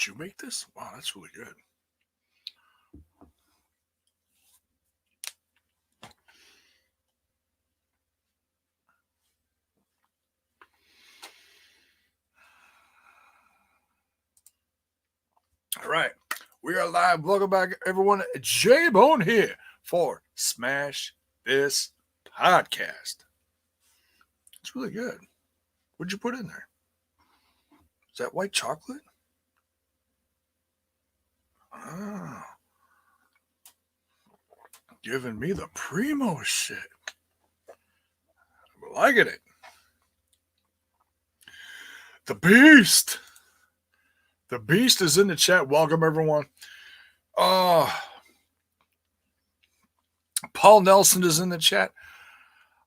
you make this? Wow, that's really good. All right. We are live. Welcome back, everyone. J-Bone here for Smash This Podcast. It's really good. What'd you put in there? Is that white chocolate? Oh. Giving me the primo shit. I'm liking it. The Beast. The Beast is in the chat. Welcome, everyone. Paul Nelson is in the chat.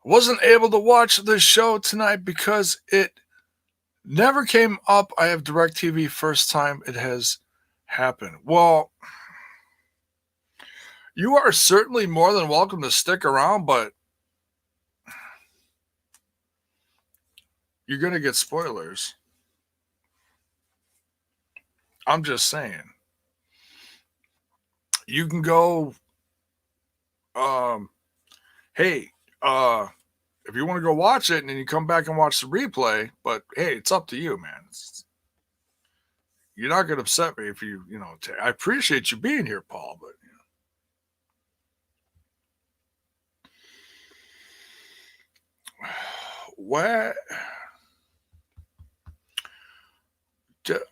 Wasn't able to watch this show tonight because it never came up. I have DirecTV first time it has happened. Well, you are certainly more than welcome to stick around, but you're going to get spoilers. I'm just saying. You can go, hey, if you want to go watch it and then you come back and watch the replay, but hey, it's up to you, man. You're not going to upset me if you I appreciate you being here, Paul, but what?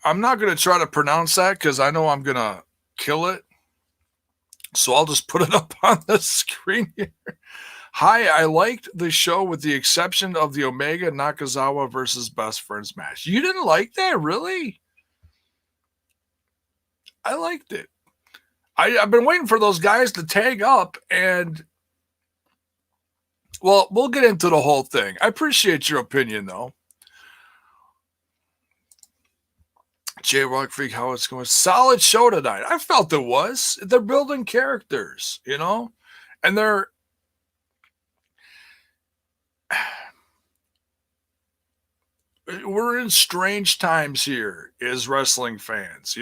I'm not going to try to pronounce that because I know I'm going to kill it. So I'll just put it up on the screen here. Hi, I liked the show with the exception of the Omega Nakazawa versus Best Friends match. You didn't like that, really? I liked it. I've been waiting for those guys to tag up and, well, we'll get into the whole thing. I appreciate your opinion, though. J-Rock Freak, how it's going. Solid show tonight. I felt it was. They're building characters, and they're we're in strange times here as wrestling fans,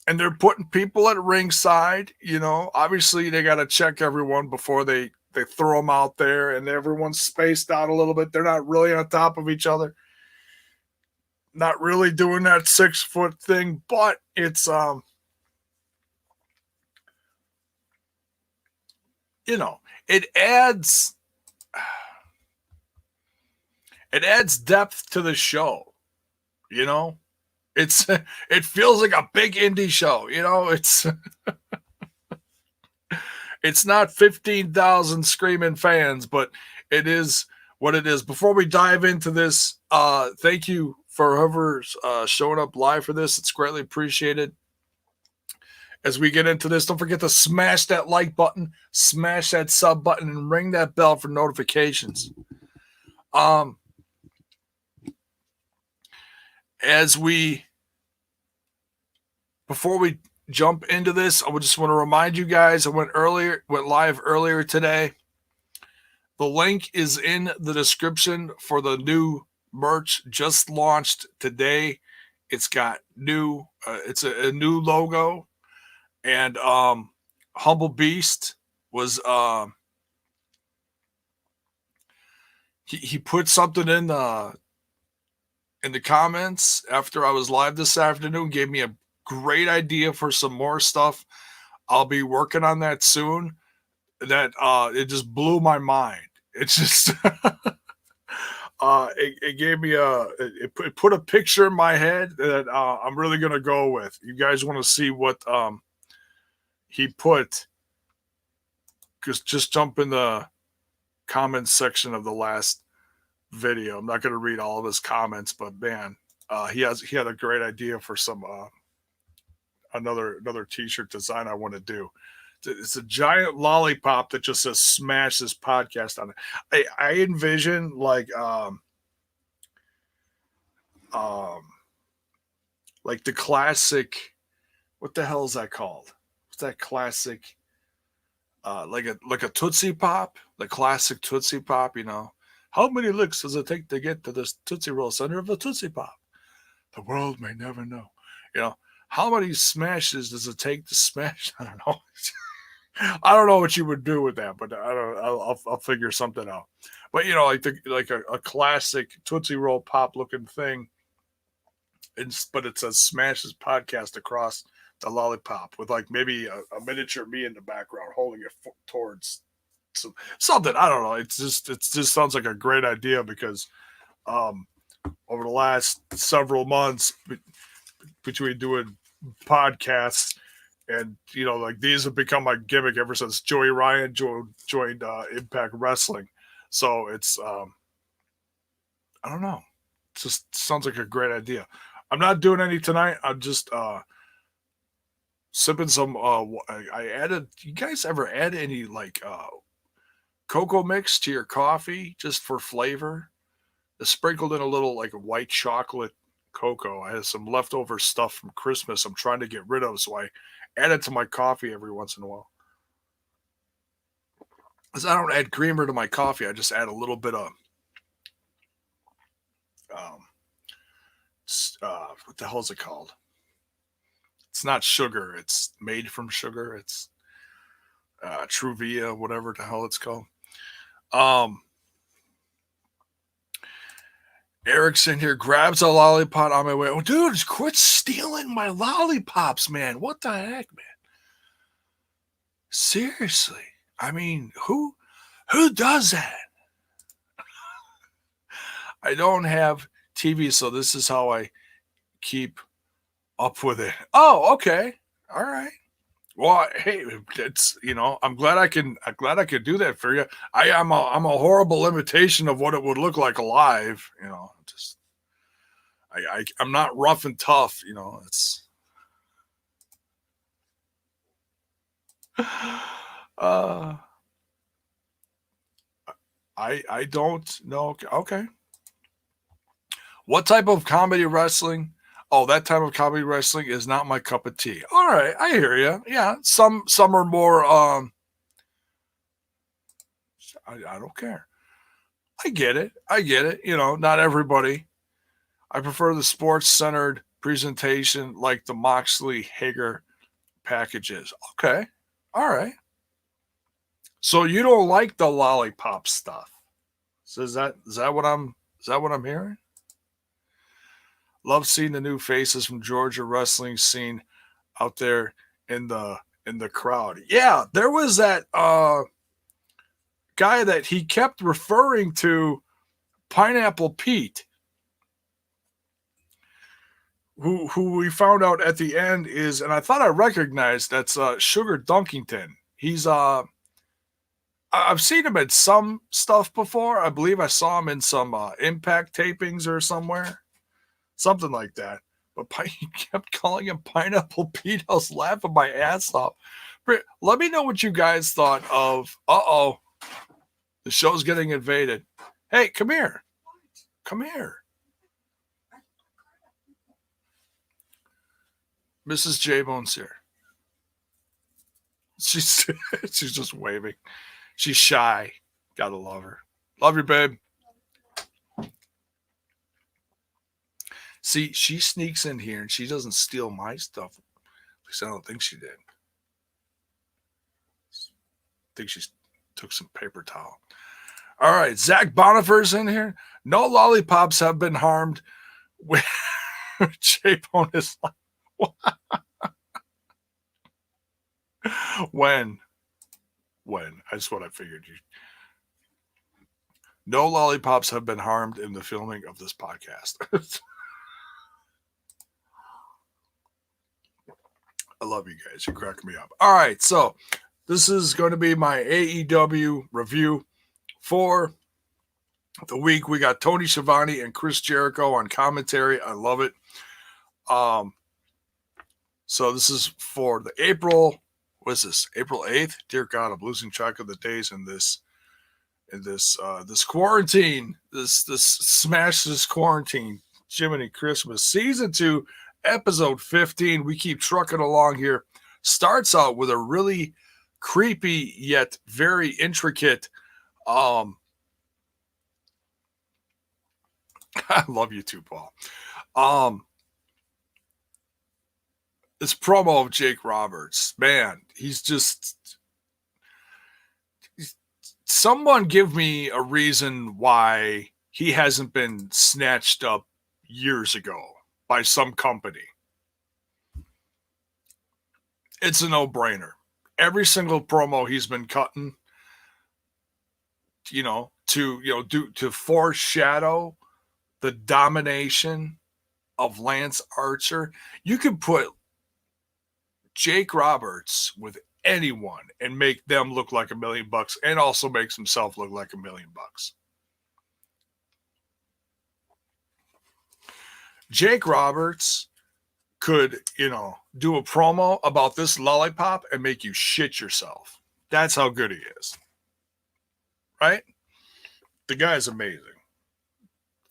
and they're putting people at ringside, obviously they got to check everyone before they throw them out there, and everyone's spaced out a little bit. They're not really on top of each other. Not really doing that 6-foot thing, but it's, it adds depth to the show, it feels like a big indie show, it's not 15,000 screaming fans, but it is what it is. Before we dive into this, thank you for whoever's showing up live for this. It's greatly appreciated. As we get into this, don't forget to smash that like button, smash that sub button, and ring that bell for notifications. Before we jump into this, I just want to remind you guys, I went live earlier today. The link is in the description for the new merch just launched today. It's got it's a new logo, and Humble Beast was he put something in the comments after I was live this afternoon, gave me a great idea for some more stuff. I'll be working on that soon. That it just blew my mind. It's just it gave me it put a picture in my head that I'm really gonna go with. You guys want to see what he put? Just jump in the comments section of the last video. I'm not gonna read all of his comments, but man, he had a great idea for some another t-shirt design I want to do. It's a giant lollipop that just says "Smash This Podcast" on it. I envision like the classic. What the hell is that called? What's that classic? Like a Tootsie Pop, the classic Tootsie Pop. How many licks does it take to get to this Tootsie Roll center of a Tootsie Pop? The world may never know. You know, how many smashes does it take to smash? I don't know. I don't know what you would do with that, but I don't. I'll figure something out. But you know, like a classic Tootsie Roll Pop looking thing. But it says Smashes Podcast across the lollipop with like maybe a miniature me in the background holding it towards something. I don't know. It just sounds like a great idea because um, over the last several months between doing podcasts and you know like these have become my gimmick ever since Joey Ryan joined Impact Wrestling. So it's I don't know. It just sounds like a great idea. I'm not doing any tonight. I'm just sipping some. I added. You guys ever add any like cocoa mix to your coffee just for flavor? I sprinkled in a little like a white chocolate cocoa. I had some leftover stuff from Christmas I'm trying to get rid of, so I add it to my coffee every once in a while. Because I don't add creamer to my coffee, I just add a little bit of um, what the hell is it called? It's not sugar. It's made from sugar. It's Truvia, whatever the hell it's called. Um, Erickson here grabs a lollipop on my way. Oh, dude, quit stealing my lollipops, man. What the heck, man? Seriously. I mean, who does that? I don't have TV, so this is how I keep up with it. Oh, okay. All right. Well, hey, it's I'm glad I can do that for you. I'm a horrible imitation of what it would look like live. Just I'm not rough and tough. It's uh I don't know. Okay. What type of comedy wrestling? Oh, that type of comedy wrestling is not my cup of tea. All right, I hear you. Yeah, some are more. I don't care. I get it. Not everybody. I prefer the sports centered presentation like the Moxley Hager packages. Okay, all right. So you don't like the lollipop stuff? So is that what I'm hearing? Love seeing the new faces from Georgia wrestling scene out there in the crowd. Yeah, there was that guy that he kept referring to, Pineapple Pete, who we found out at the end is, and I thought I recognized, that's Sugar Dunkington. He's I've seen him in some stuff before. I believe I saw him in some Impact tapings or somewhere. Something like that. But he kept calling him Pineapple Pete. I was laughing my ass off. Let me know what you guys thought of, the show's getting invaded. Hey, come here. Come here. Mrs. J-Bone's here. She's just waving. She's shy. Gotta love her. Love you, babe. See, she sneaks in here and she doesn't steal my stuff. At least I don't think she did. I think she took some paper towel. All right, Zach Bonifer's in here. No lollipops have been harmed. J-Bone is like, what? When? That's what I figured. No lollipops have been harmed in the filming of this podcast. I love you guys. You crack me up. All right, so this is going to be my AEW review for the week. We got Tony Schiavone and Chris Jericho on commentary. I love it. So this is for the April. What is this? April 8th? Dear God, I'm losing track of the days in this quarantine. This smash this quarantine. Jiminy Christmas. Season 2, episode 15. We keep trucking along here. Starts out with a really creepy yet very intricate I love you too, Paul. this promo of Jake Roberts, man, he's just. Someone give me a reason why he hasn't been snatched up years ago by some company. It's a no-brainer. Every single promo he's been cutting, to foreshadow the domination of Lance Archer. You can put Jake Roberts with anyone and make them look like $1 million and also makes himself look like $1 million. Jake Roberts could, do a promo about this lollipop and make you shit yourself. That's how good he is. Right? The guy's amazing.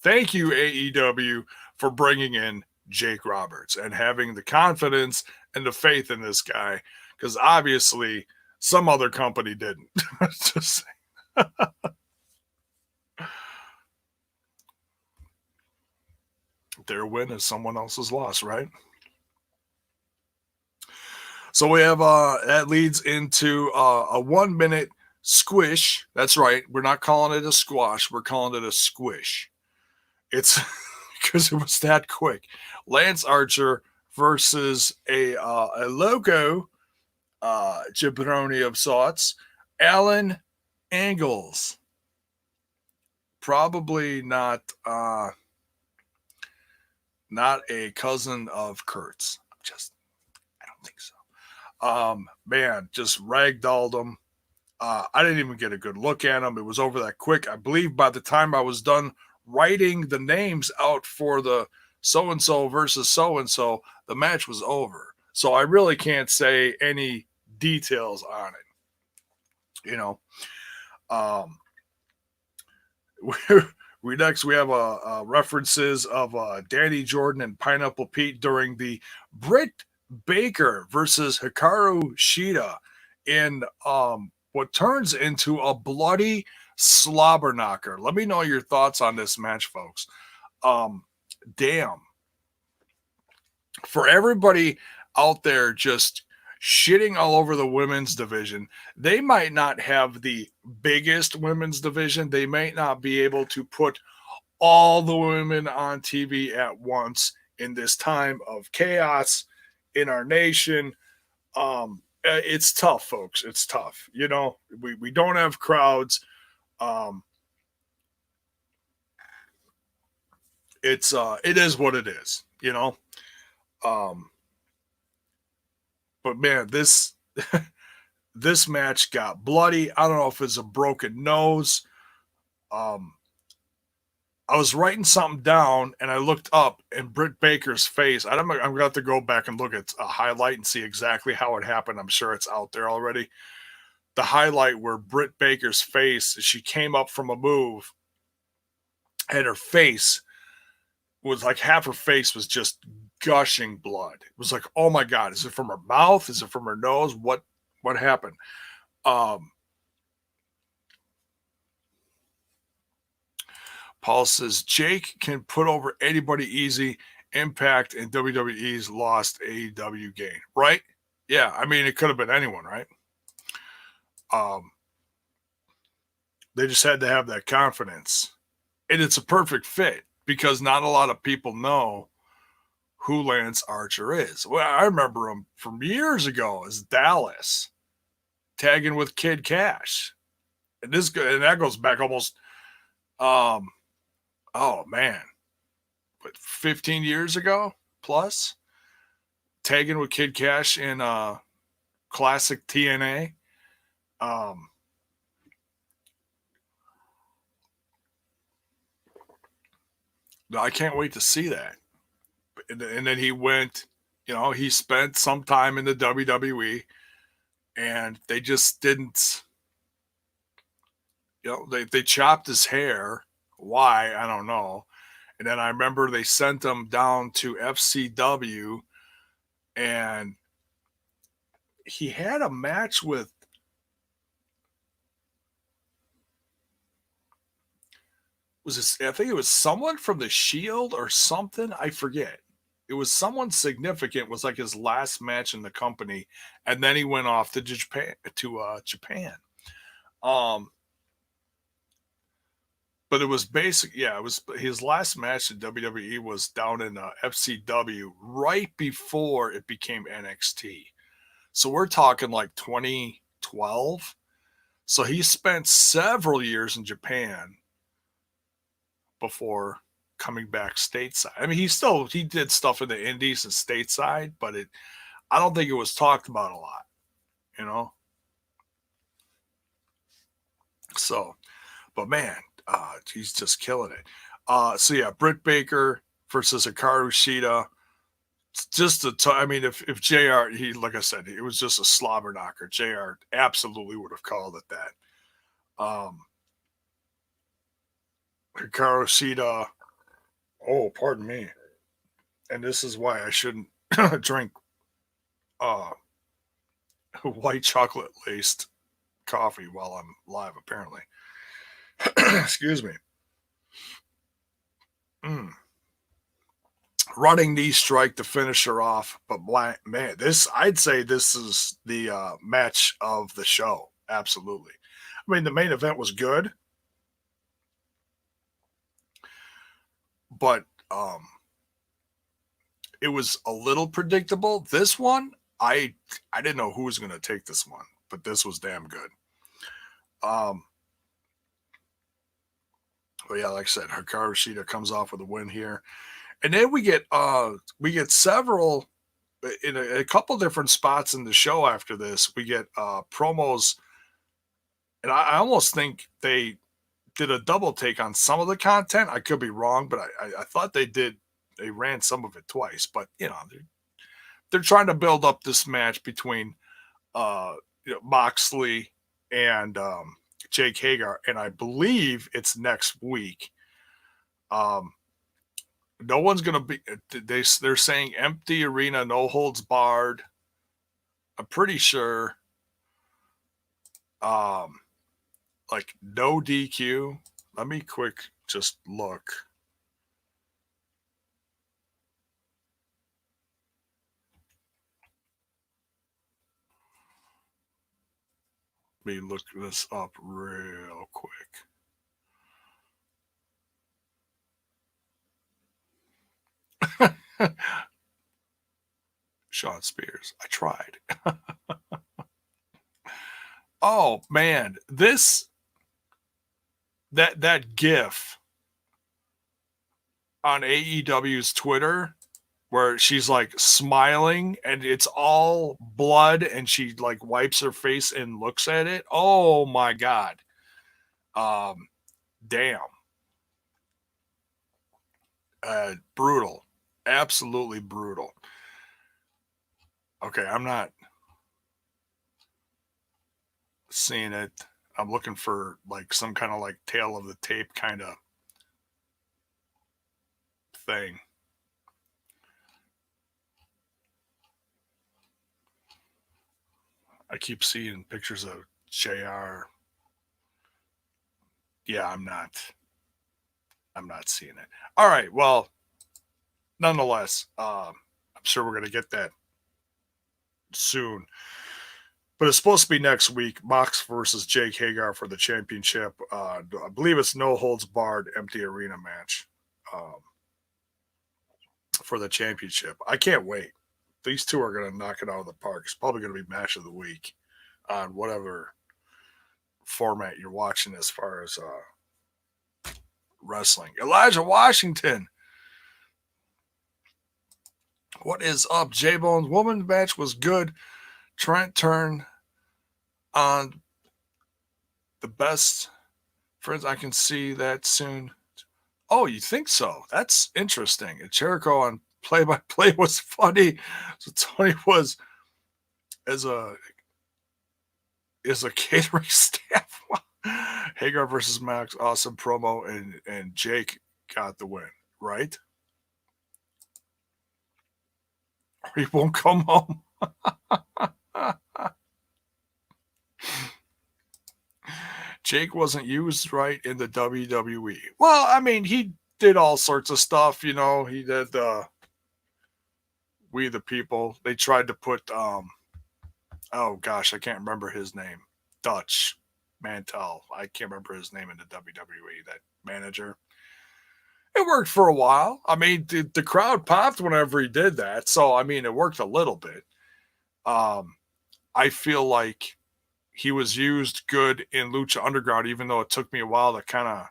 Thank you, AEW, for bringing in Jake Roberts and having the confidence and the faith in this guy, because obviously some other company didn't. Just their win is someone else's loss, right? So we have that leads into a 1 minute squish. That's right. We're not calling it a squash. We're calling it a squish. It's because it was that quick. Lance Archer versus a loco jabroni of sorts, Alan Angles. Probably not a cousin of Kurt's. I don't think so. Man, just ragdolled him. I didn't even get a good look at him. It was over that quick. I believe by the time I was done writing the names out for the so-and-so versus so-and-so, the match was over. So I really can't say any details on it. We have references of Danny Jordan and Pineapple Pete during the Britt Baker versus Hikaru Shida in what turns into a bloody slobber knocker. Let me know your thoughts on this match, folks. Damn. For everybody out there just shitting all over the women's division, they might not have the biggest women's division. They might not be able to put all the women on TV at once in this time of chaos in our nation. It's tough, folks. It's tough. We don't have crowds. It is what it is, but man, this this match got bloody. I don't know if it's a broken nose. I was writing something down and I looked up and Britt Baker's face. I'm going to have to go back and look at a highlight and see exactly how it happened. I'm sure it's out there already. The highlight where Britt Baker's face, she came up from a move and her face was like half her face was just gushing blood. It was like, oh my God, is it from her mouth? Is it from her nose? What happened? Paul says, Jake can put over anybody easy. Impact and WWE's lost AEW gain. Right? Yeah, I mean, it could have been anyone, right? They just had to have that confidence. And it's a perfect fit because not a lot of people know who Lance Archer is. Well, I remember him from years ago as Dallas, tagging with Kid Cash. And that goes back almost oh man, but 15 years ago plus, tagging with Kid Cash in classic TNA. I can't wait to see that. And then he went, he spent some time in the WWE and they just didn't, they chopped his hair. Why? I don't know. And then I remember they sent him down to FCW and he had a match with I think it was someone from the Shield or something. I forget. it was someone significant. It was like his last match in the company, and then he went off to Japan. Um, but it was it was his last match in WWE was down in FCW right before it became NXT. So we're talking like 2012. So he spent several years in Japan before coming back stateside. I mean, he did stuff in the Indies and stateside, but I don't think it was talked about a lot, you know. So, but man, he's just killing it. So yeah, Britt Baker versus Hikaru Shida. I mean, if JR, he like I said, it was just a slobber knocker. JR absolutely would have called it that. Hikaru Shida. Oh, pardon me. And this is why I shouldn't drink white chocolate laced coffee while I'm live, apparently. Excuse me. Running knee strike to finish her off. But man, I'd say this is the match of the show. Absolutely. I mean, the main event was good, but it was a little predictable. This one, I didn't know who was going to take this one, but this was damn good. But yeah, like I said, Hikaru Shida comes off with a win here. And then we get several in a couple different spots in the show after this. We get promos, and I almost think they did a double take on some of the content. I could be wrong, but I thought they did. They ran some of it twice, but you know they're trying to build up this match between Moxley and Jake Hager, and I believe it's next week. No one's gonna be. They're saying empty arena, no holds barred. I'm pretty sure. Like no DQ. Let me just look. Let me look this up real quick. Sean Spears. I tried. Oh man, that GIF on AEW's Twitter where she's like smiling and it's all blood and she like wipes her face and looks at it. Oh my god. Damn. Brutal. Absolutely brutal. Okay, I'm not seeing it. I'm looking for like some kind of like tail of the tape kind of thing. I keep seeing pictures of JR. Yeah, I'm not seeing it. All right, well, nonetheless, I'm sure we're gonna get that soon. But it's supposed to be next week. Mox versus Jake Hager for the championship. I believe it's no holds barred empty arena match for the championship. I can't wait. These two are going to knock it out of the park. It's probably going to be match of the week on whatever format you're watching as far as wrestling. Elijah Washington. What is up, J-Bones? Women's match was good. Trent turned on the best friends. I can see that soon. Oh, you think so? That's interesting. And Jericho on play-by-play was funny. So Tony was as a catering staff. Hagar versus Max, awesome promo, and Jake got the win, right? Or he won't come home. Jake wasn't used right in the WWE. Well, I mean, he did all sorts of stuff, you know. He did We the People. They tried to put, oh gosh, I can't remember his name. Dutch Mantel. I can't remember his name in the WWE, that manager. It worked for a while. I mean, the crowd popped whenever he did that. So, I mean, it worked a little bit. I feel like he was used good in Lucha Underground, even though it took me a while to kind of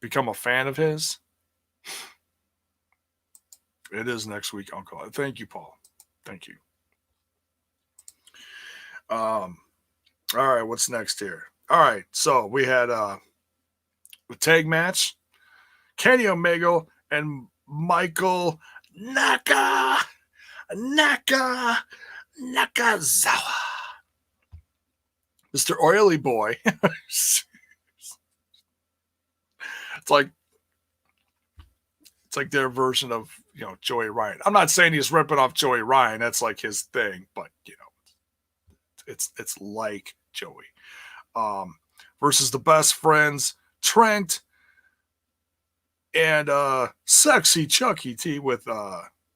become a fan of his. It is next week, Uncle. Thank you, Paul. Thank you. All right, what's next here? All right, so we had the tag match. Kenny Omega and Michael Nakazawa. Mr. Oily Boy. It's like their version of, Joey Ryan. I'm not saying he's ripping off Joey Ryan. That's like his thing, but it's like Joey. Versus the Best Friends, Trent and Sexy Chucky T with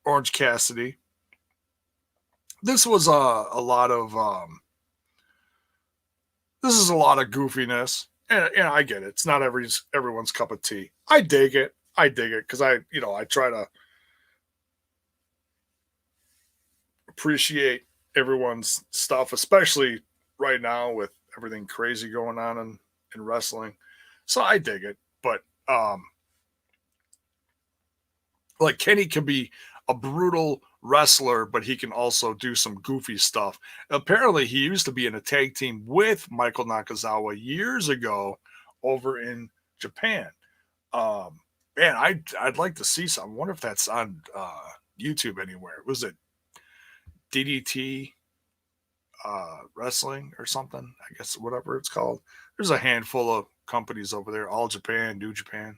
Orange Cassidy. This was a lot of goofiness, and I get it. It's not everyone's cup of tea. I dig it because I try to appreciate everyone's stuff, especially right now with everything crazy going on in wrestling. So I dig it, but like Kenny can be a brutal wrestler, but he can also do some goofy stuff. Apparently, he used to be in a tag team with Michael Nakazawa years ago over in Japan. Man, I'd like to see some. I wonder if that's on YouTube anywhere. Was it DDT Wrestling or something? I guess whatever it's called. There's a handful of companies over there. All Japan, New Japan.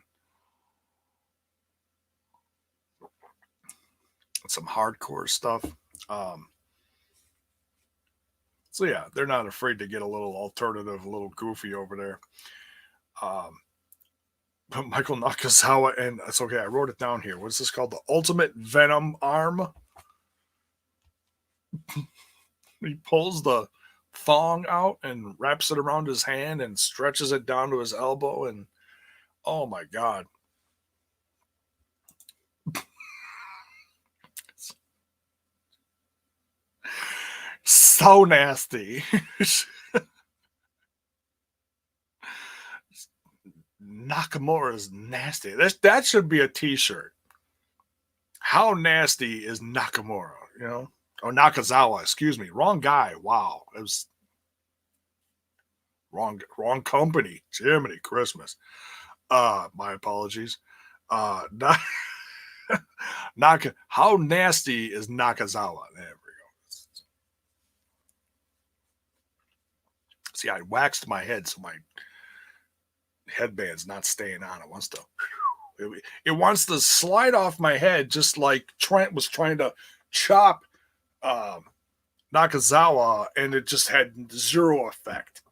Some hardcore stuff. So yeah, they're not afraid to get a little alternative, a little goofy over there. But Michael Nakazawa, and it's okay, I wrote it down here. What's this called? The Ultimate Venom Arm. He pulls the thong out and wraps it around his hand and stretches it down to his elbow, and oh my God. So nasty. Nakamura is nasty. That should be a t-shirt. How nasty is Nakamura, Or Nakazawa, excuse me. Wrong guy. Wow. It was wrong company. Jiminy Christmas. My apologies. How nasty is Nakazawa? There we go. See, I waxed my head so my headband's not staying on. It wants to slide off my head, just like Trent was trying to chop Nakazawa, and it just had zero effect.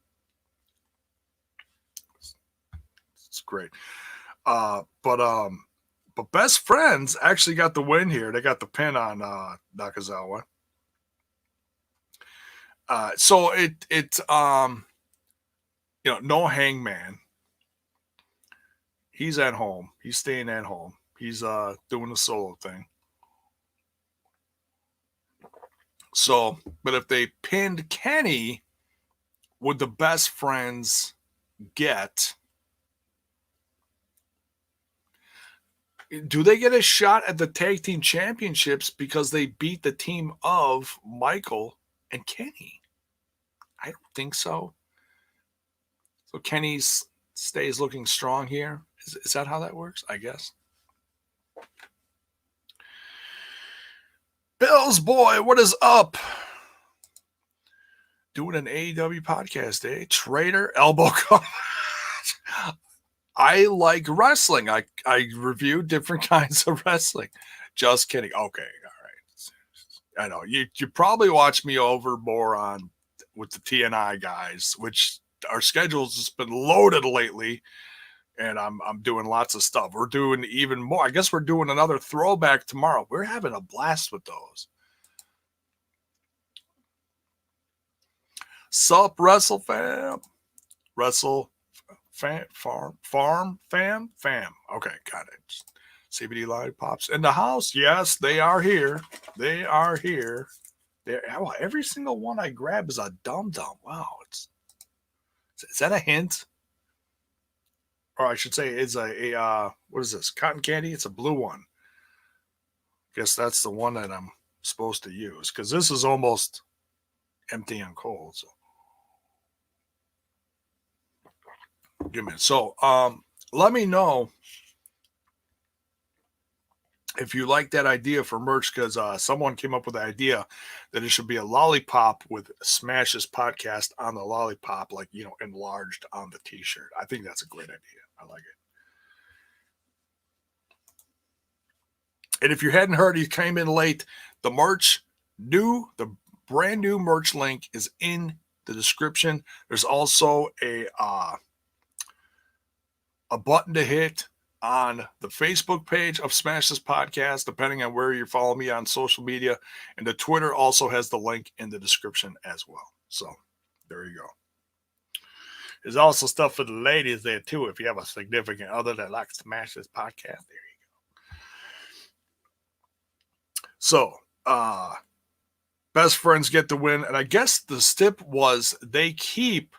It's great. But Best Friends actually got the win here. They got the pin on Nakazawa. So it's no Hangman. He's at home. He's staying at home. He's doing the solo thing. So, but if they pinned Kenny, would the Best Friends get? Do they get a shot at the tag team championships because they beat the team of Michael and Kenny? I don't think so. So Kenny stays looking strong here. Is that how that works? I guess. Bill's boy, what is up? Doing an AEW podcast, eh? Trader, elbow coverage. I like wrestling. I review different kinds of wrestling. Just kidding. Okay, all right. I know you probably watch me over more on with the TNI guys, which our schedules has been loaded lately. And I'm doing lots of stuff. We're doing even more. I guess we're doing another throwback tomorrow. We're having a blast with those. Sup, Wrestle Fam? Wrestle Fam? Farm Fam? Okay, got it. CBD Lollipops in the house. Yes, they are here. They are here. Every single one I grab is a dum-dum. Wow. Is that a hint? Or I should say it's a what is this? Cotton candy? It's a blue one. Guess that's the one that I'm supposed to use because this is almost empty and cold. So give me it. So let me know if you like that idea for merch, because someone came up with the idea that it should be a lollipop with Smash's podcast on the lollipop, like, enlarged on the t-shirt. I think that's a great idea. I like it. And if you hadn't heard, he came in late. The brand new merch link is in the description. There's also a button to hit on the Facebook page of Smash This Podcast, depending on where you follow me on social media. And the Twitter also has the link in the description as well. So there you go. There's also stuff for the ladies there too. If you have a significant other that likes to Smash This Podcast, there you go. So, best friends get the win. And I guess the stip was they keep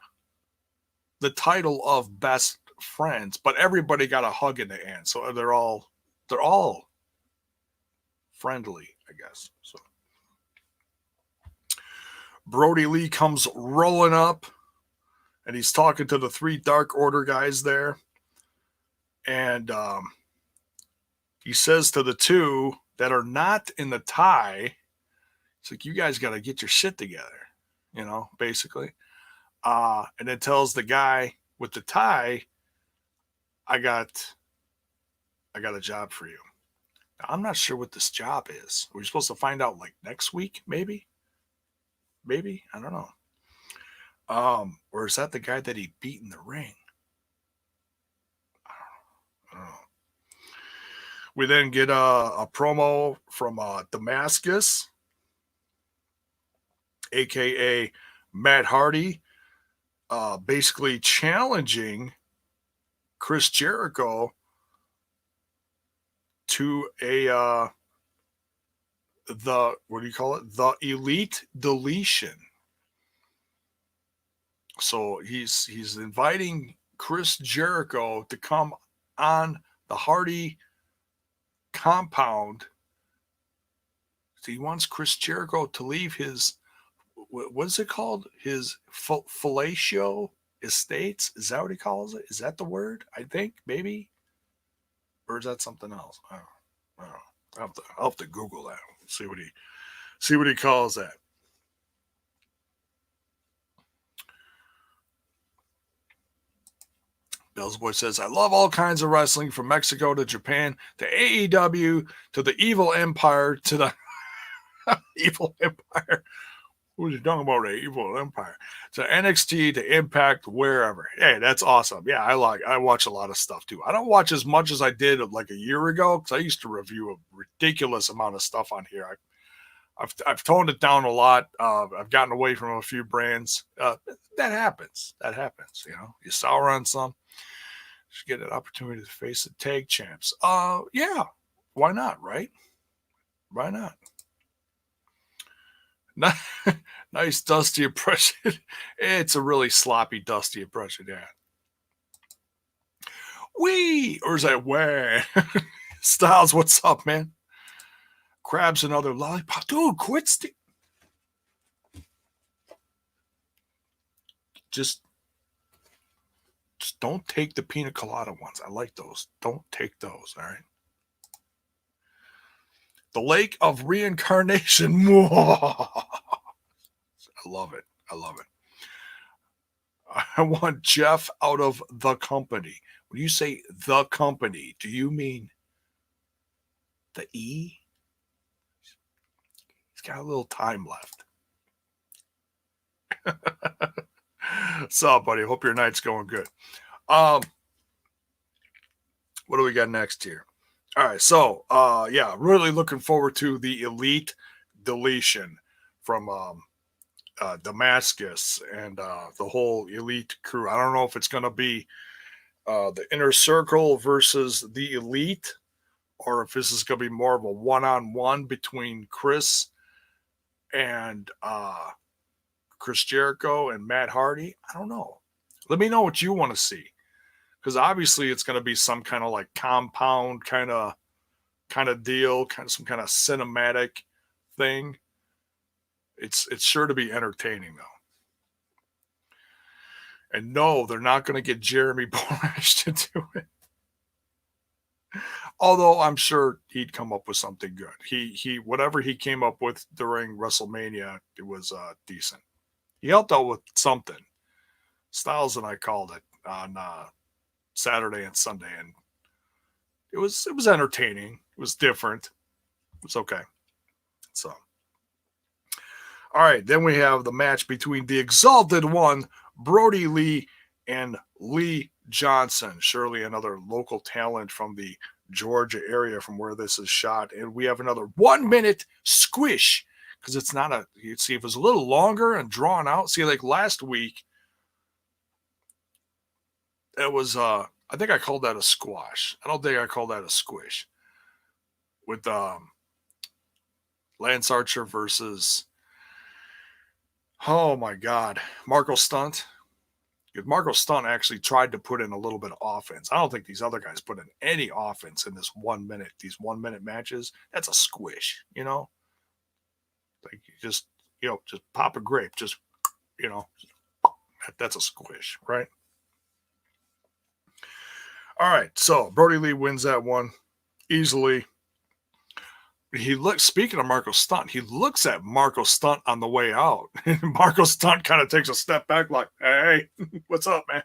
the title of best friends, but everybody got a hug in the end. So they're all friendly, I guess. So Brody Lee comes rolling up and he's talking to the 3 Dark Order guys there. And he says to the 2 that are not in the tie, it's like, you guys got to get your shit together, basically. And then tells the guy with the tie, I got a job for you. Now, I'm not sure what this job is. We're supposed to find out like next week, maybe. I don't know. Or is that the guy that he beat in the ring? I don't know. We then get a promo from Damascus, aka Matt Hardy, basically challenging Chris Jericho to the the Elite Deletion. So he's inviting Chris Jericho to come on the Hardy compound. So he wants Chris Jericho to leave his, what is it called? His fellatio estates? Is that what he calls it? Is that the word? I think, maybe? Or is that something else? I don't know. I'll have to Google that. See what he calls that. Bell's Boy says, I love all kinds of wrestling, from Mexico to Japan to AEW to the Evil Empire to the Evil Empire. Who's you talking about? The Evil Empire to NXT to Impact, wherever. Hey, that's awesome. Yeah, I watch a lot of stuff too. I don't watch as much as I did like a year ago because I used to review a ridiculous amount of stuff on here. I've toned it down a lot. I've gotten away from a few brands. That happens. You sour on some. Just get an opportunity to face the tag champs. Yeah, why not, right? Why not? Nice dusty impression. It's a really sloppy, dusty impression, yeah. Or is that way? Styles, what's up, man? Grabs another lollipop. Dude, quit. Just don't take the pina colada ones. I like those. Don't take those, all right? The Lake of Reincarnation. I love it. I want Jeff out of the company. When you say the company, do you mean the E? He's got a little time left. What's up, buddy? Hope your night's going good. What do we got next here? All right, so yeah, really looking forward to the Elite deletion from Damascus and the whole Elite crew. I don't know if it's going to be the Inner Circle versus the Elite, or if this is going to be more of a one-on-one between Chris and Chris Jericho and Matt Hardy. I don't know. Let me know what you want to see, because obviously it's going to be some kind of like compound kind of deal, kind of some kind of cinematic thing. It's sure to be entertaining though. And no, they're not going to get Jeremy Borash to do it. Although I'm sure he'd come up with something good. He whatever he came up with during WrestleMania, it was decent. He helped out with something. Styles and I called it on Saturday and Sunday, and it was entertaining. It was different. It was okay. So, all right, then we have the match between the Exalted One, Brody Lee, and Lee Johnson. Surely another local talent from the Georgia area from where this is shot. And we have another 1 minute squish, because it's not a, you see, if it was a little longer and drawn out. See, like last week, it was, I think I called that a squash. I don't think I called that a squish. With Lance Archer versus, oh my God, Marco Stunt. If Marco Stunt actually tried to put in a little bit of offense. I don't think these other guys put in any offense in this 1 minute, these 1 minute matches. That's a squish, you know? Like you just pop a grape, just, that's a squish, right? All right, so Brody Lee wins that one easily. Speaking of Marco Stunt, he looks at Marco Stunt on the way out. Marco Stunt kind of takes a step back like, hey, what's up, man?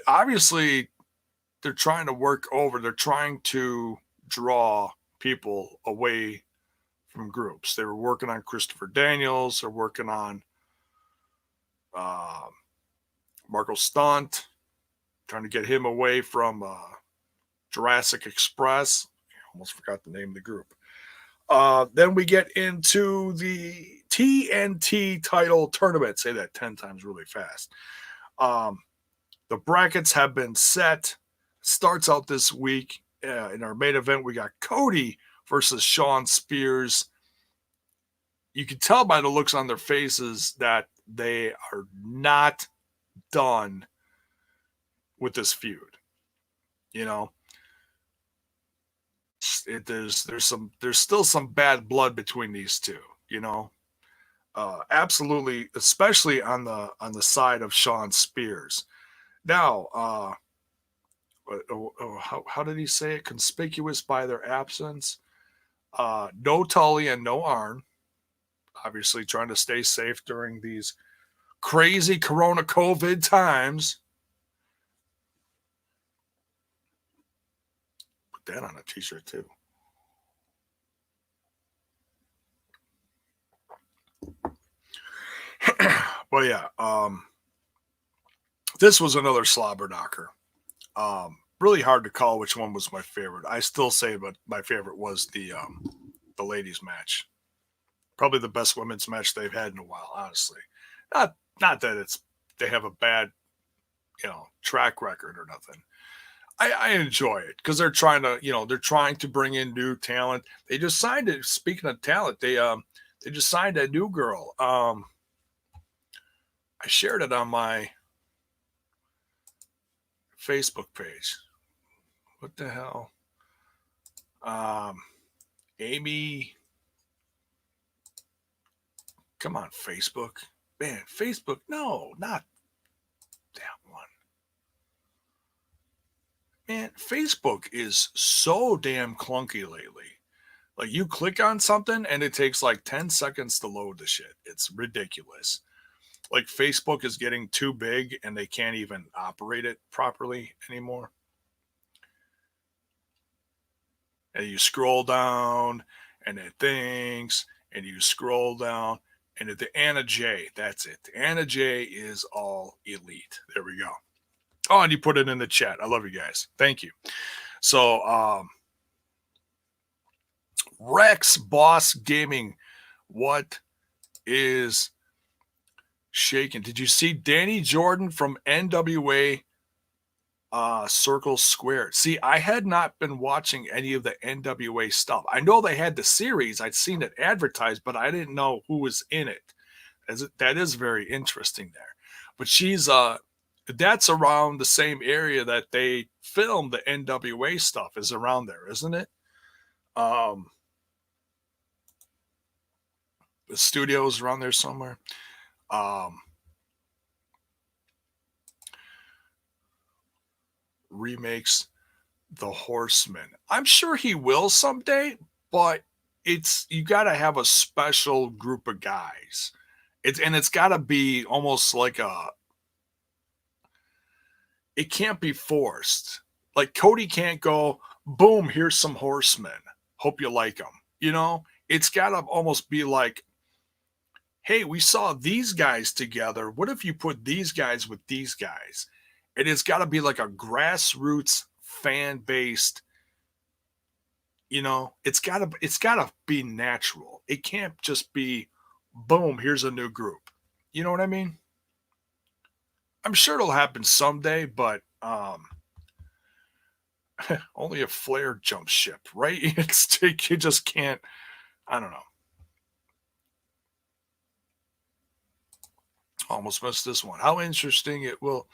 Obviously, they're trying to draw people away from groups. They were working on Christopher Daniels. They're working on Marco Stunt, trying to get him away from Jurassic Express. I almost forgot the name of the group. Then we get into the TNT title tournament. Say that 10 times really fast. The brackets have been set. Starts out this week. In our main event, we got Cody versus Shawn Spears. You can tell by the looks on their faces that they are not done with this feud. There's still some bad blood between these two, absolutely, especially on the side of Shawn Spears. Now, how did he say it? Conspicuous by their absence. No Tully and no Arn. Obviously, trying to stay safe during these crazy Corona COVID times. Put that on a t-shirt too. But yeah, this was another slobber knocker. Really hard to call which one was my favorite. I still say, but my favorite was the ladies match. Probably the best women's match they've had in a while, honestly. Not that they have a bad, track record or nothing. I enjoy it because they're trying to bring in new talent. They just signed it. Speaking of talent, they just signed a new girl. I shared it on my Facebook page. What the hell? Amy. Come on, Facebook. Man, Facebook. No, not that one. Man, Facebook is so damn clunky lately. Like you click on something and it takes like 10 seconds to load the shit. It's ridiculous. Like Facebook is getting too big and they can't even operate it properly anymore. And you scroll down and it thinks, and you scroll down and the Anna J, that's it. The Anna J is all elite. There we go. Oh, and you put it in the chat. I love you guys. Thank you. So, Rex Boss Gaming, what is shaking? Did you see Danny Jordan from NWA Circle Squared? See, I had not been watching any of the NWA stuff. I know they had the series. I'd seen it advertised, but I didn't know who was in it. That is very interesting there. But that's around the same area that they filmed the NWA stuff, is around there, isn't it? The studio's around there somewhere. Remakes The Horseman. I'm sure he will someday, but you got to have a special group of guys. It's got to be almost like it can't be forced. Like Cody can't go, boom, here's some horsemen. Hope you like them. You know, it's got to almost be like, hey, we saw these guys together. What if you put these guys with these guys? And it's got to be like a grassroots fan based, it's got to be natural. It can't just be, boom, here's a new group. You know what I mean? I'm sure it'll happen someday, but only a Flair jumps ship, right? You just can't. I don't know. Almost missed this one. How interesting it will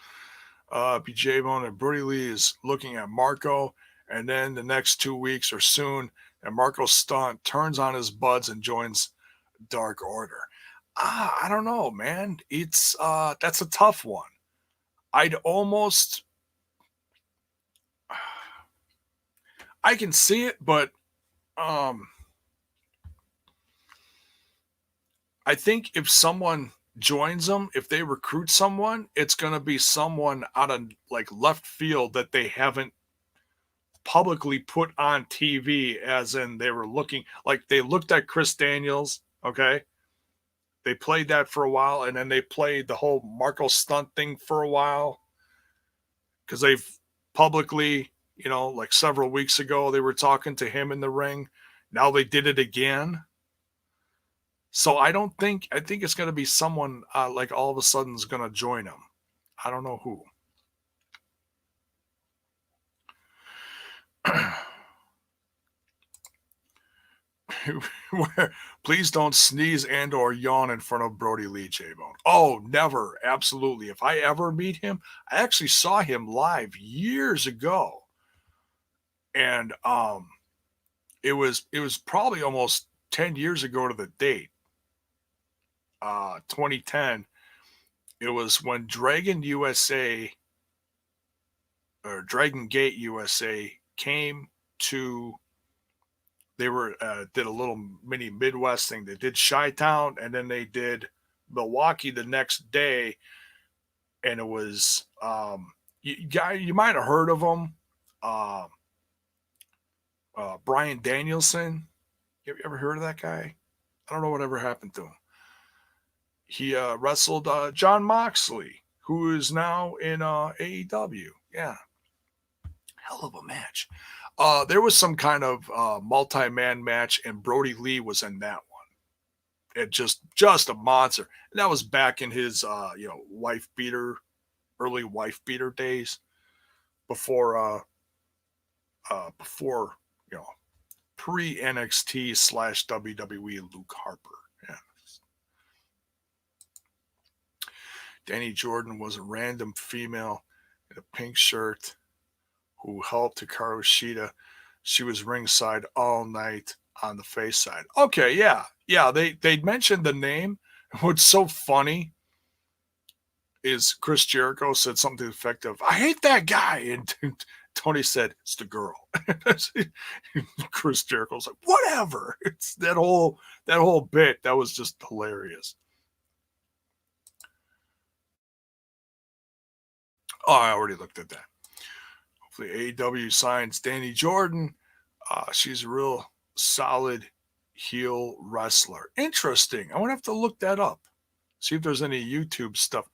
be. J-Bone and Brody Lee is looking at Marco, and then the next 2 weeks or soon, and Marco Stunt turns on his buds and joins Dark Order. I don't know, man. It's that's a tough one. I'd almost, I can see it, but I think if someone joins them, if they recruit someone, it's going to be someone out of like left field that they haven't publicly put on TV, as in they were looking, like they looked at Chris Daniels, okay? They played that for a while, and then they played the whole Marco Stunt thing for a while because they've publicly, like several weeks ago, they were talking to him in the ring. Now they did it again. So I think it's going to be someone like all of a sudden is going to join him. I don't know who. Please don't sneeze and or yawn in front of Brody Lee, J-Bone. Oh, never. Absolutely. If I ever meet him, I actually saw him live years ago. And it was probably almost 10 years ago to the date. 2010. It was when Dragon USA or Dragon Gate USA came to, they were did a little mini Midwest thing. They did Chi-Town, and then they did Milwaukee the next day, and it was you might have heard of him, Brian Danielson. You ever heard of that guy? I don't know whatever happened to him. He wrestled John Moxley, who is now in AEW. Yeah, hell of a match. There was some kind of multi-man match, and Brody Lee was in that one. It just a monster. And that was back in his wife beater, early wife beater days, before pre NXT / WWE Luke Harper. Yeah. Danny Jordan was a random female in a pink shirt who helped Hikaru Shida. She was ringside all night on the face side. Okay, yeah. They mentioned the name. What's so funny is Chris Jericho said something to the effect of, "I hate that guy," and Tony said, "It's the girl." Chris Jericho's like, "Whatever." It's that whole bit that was just hilarious. Oh, I already looked at that. Hopefully AEW signs Danny Jordan. She's a real solid heel wrestler. Interesting. I'm going to have to look that up. See if there's any YouTube stuff.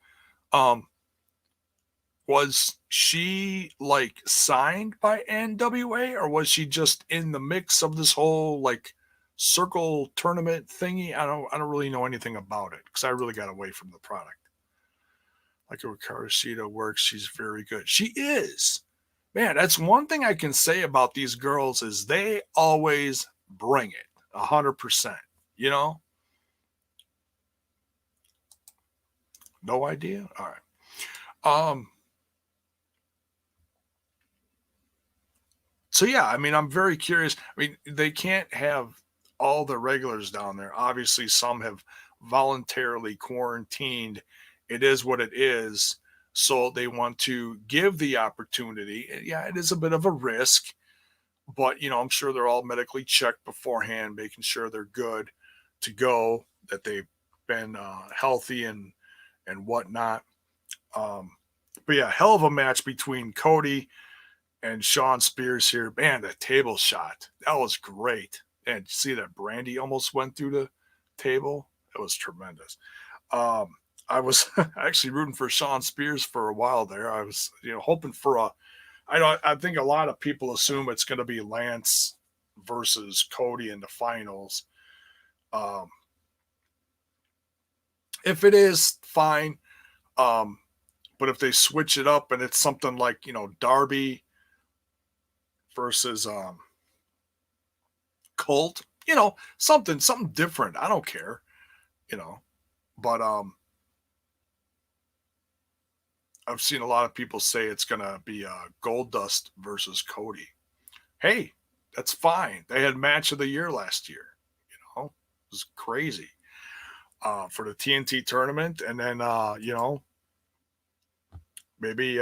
Was she like signed by NWA, or was she just in the mix of this whole like circle tournament thingy? I don't really know anything about it because I really got away from the product. Like Ricardo Shida works, she's very good. She is. Man, that's one thing I can say about these girls is they always bring it 100%. You know? No idea? All right. So yeah, I mean, I'm very curious. I mean, they can't have all the regulars down there. Obviously, some have voluntarily quarantined. It is what it is. So they want to give the opportunity. Yeah, it is a bit of a risk, but I'm sure they're all medically checked beforehand, making sure they're good to go, that they've been healthy and whatnot. Um, but yeah, hell of a match between Cody and Sean Spears here. Man, that table shot. That was great. And see that Brandy almost went through the table? That was tremendous. I was actually rooting for Sean Spears for a while there. I was, hoping for I think a lot of people assume it's going to be Lance versus Cody in the finals. Um, if it is, fine. But if they switch it up and it's something like, Darby versus Colt, something different. I don't care, But I've seen a lot of people say it's gonna be Goldust versus Cody. Hey, that's fine. They had match of the year last year. It was crazy for the TNT tournament, and then maybe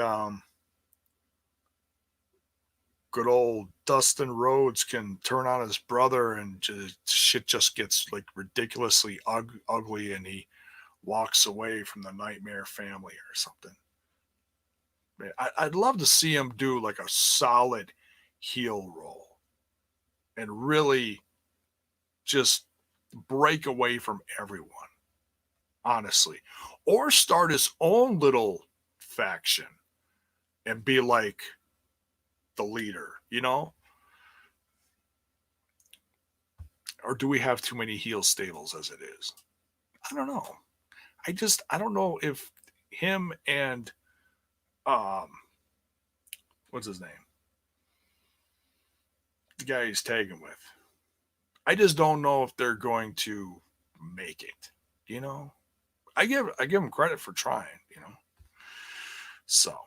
good old Dustin Rhodes can turn on his brother and shit just gets like ridiculously ugly and he walks away from the Nightmare family or something. Man, I'd love to see him do like a solid heel roll and really just break away from everyone, honestly. Or start his own little faction and be like the leader, Or do we have too many heel stables as it is? I don't know. I don't know if him and um what's his name? The guy he's tagging with. I just don't know if they're going to make it. I give him credit for trying. So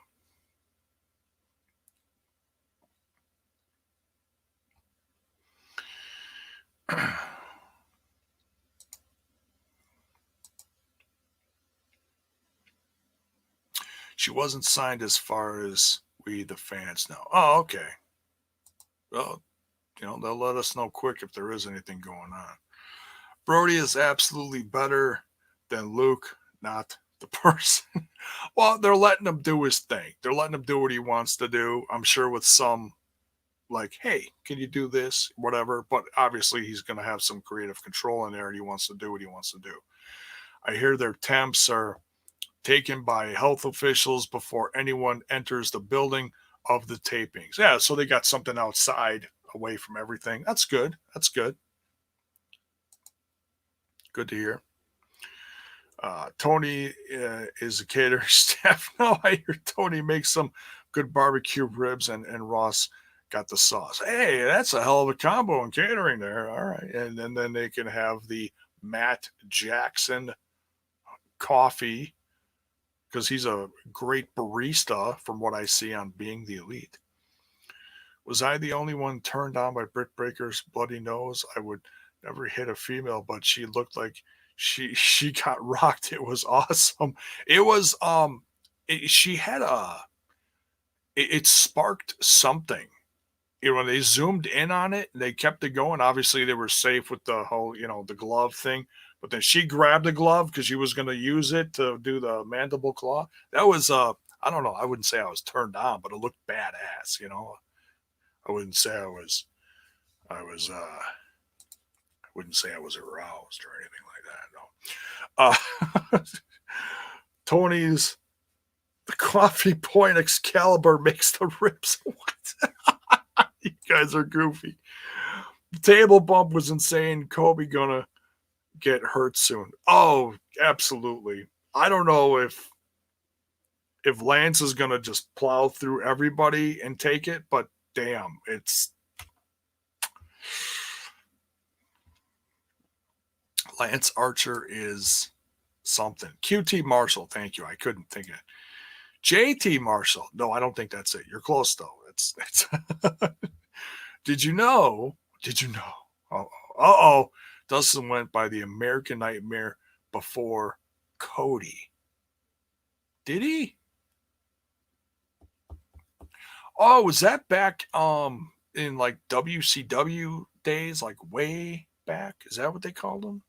she wasn't signed as far as we the fans know. Oh, okay. Well, they'll let us know quick if there is anything going on. Brody is absolutely better than Luke, not the person. Well, they're letting him do his thing. They're letting him do what he wants to do. I'm sure with some like, hey, can you do this? Whatever. But obviously he's going to have some creative control in there and he wants to do what he wants to do. I hear their temps are taken by health officials before anyone enters the building of the tapings. Yeah, so they got something outside away from everything. That's good. That's good. Good to hear. Tony is a catering staff. Now I hear Tony makes some good barbecue ribs and Ross got the sauce. Hey, that's a hell of a combo in catering there. All right. And then they can have the Matt Jackson coffee because he's a great barista from what I see on Being the Elite. Was I the only one turned on by Britt Baker's bloody nose? I would never hit a female, but she looked like she got rocked. It was awesome. It was she had it sparked something. When they zoomed in on it, they kept it going. Obviously, they were safe with the whole, the glove thing. But then she grabbed the glove because she was going to use it to do the mandible claw. That was, I don't know. I wouldn't say I was turned on, but it looked badass. I wouldn't say I wouldn't say I was aroused or anything like that. No. Tony's The Coffee Point Excalibur makes the ribs. What? You guys are goofy. The table bump was insane. Kobe gonna get hurt soon. Oh, absolutely. I don't know if Lance is gonna just plow through everybody and take it, but damn, it's Lance Archer is something. QT Marshall, thank you. I couldn't think of it. JT Marshall. No, I don't think that's it. You're close though. It's Did you know? Uh-oh. Dustin went by the American Nightmare before Cody. Did he? Oh, was that back in like WCW days, like way back? Is that what they called them?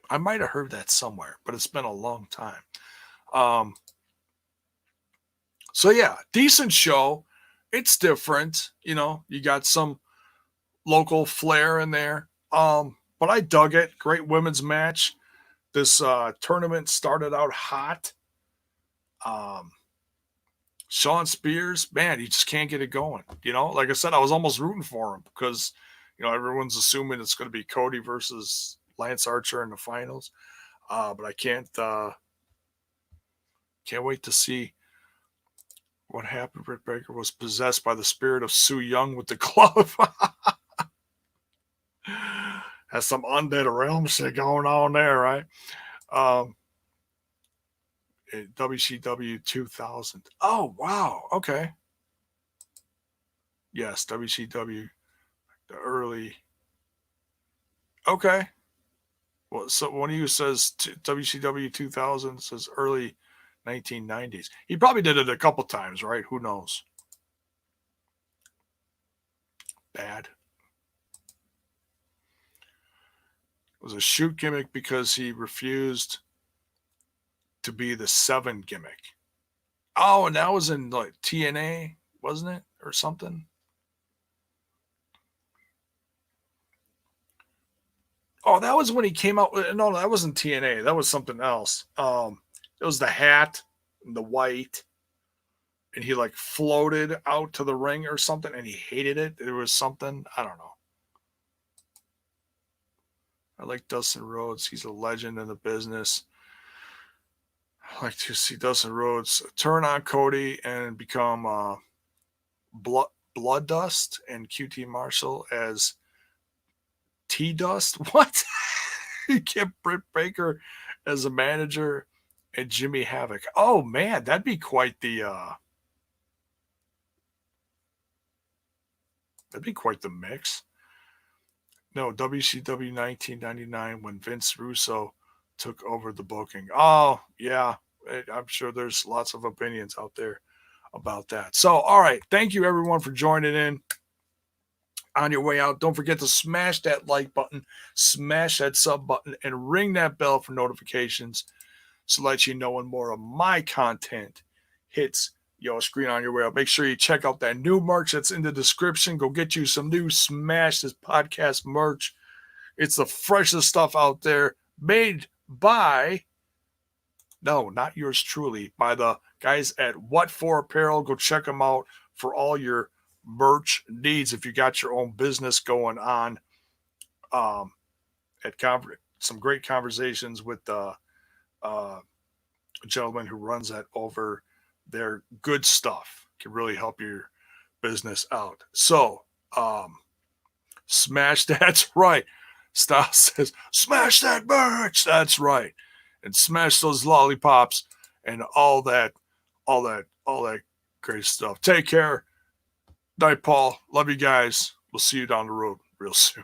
I might have heard that somewhere, but it's been a long time. So yeah, decent show. It's different, you got some local flair in there. But I dug it. Great women's match. This tournament started out hot. Sean Spears, man, he just can't get it going. Like I said, I was almost rooting for him because, everyone's assuming it's going to be Cody versus Lance Archer in the finals. But I can't wait to see what happened. Britt Baker was possessed by the spirit of Su Yung with the glove. Has some undead realm shit going on there, right? WCW 2000. Oh, wow. Okay. Yes, WCW, the early. Okay. Well, so one of you says WCW 2000 says early 1990s. He probably did it a couple times, right? Who knows? Bad. It was a shoot gimmick because he refused to be the 7 gimmick. Oh, and that was in like TNA, wasn't it? Or something? Oh, that was when he came out with, no, that wasn't TNA. That was something else. It was the hat and the white. And he like floated out to the ring or something and he hated it. There was something, I don't know. I like Dustin Rhodes. He's a legend in the business. I like to see Dustin Rhodes turn on Cody and become Blood Dust and QT Marshall as T Dust. What? You get Britt Baker as a manager and Jimmy Havoc. Oh man, that'd be quite the mix. No, WCW 1999 when Vince Russo took over the booking. Oh, yeah. I'm sure there's lots of opinions out there about that. So, all right. Thank you, everyone, for joining in. On your way out, don't forget to smash that like button, smash that sub button, and ring that bell for notifications so let you know when more of my content hits your screen on your way out. Make sure you check out that new merch that's in the description. Go get you some new Smash This Podcast merch. It's the freshest stuff out there, made by, no, not yours truly, by the guys at What For Apparel. Go check them out for all your merch needs if you got your own business going on. At some great conversations with the gentleman who runs that over there. Good stuff can really help your business out. So smash that's right. Styles says smash that merch. That's right. And smash those lollipops and all that great stuff. Take care. Night, Paul. Love you guys. We'll see you down the road real soon.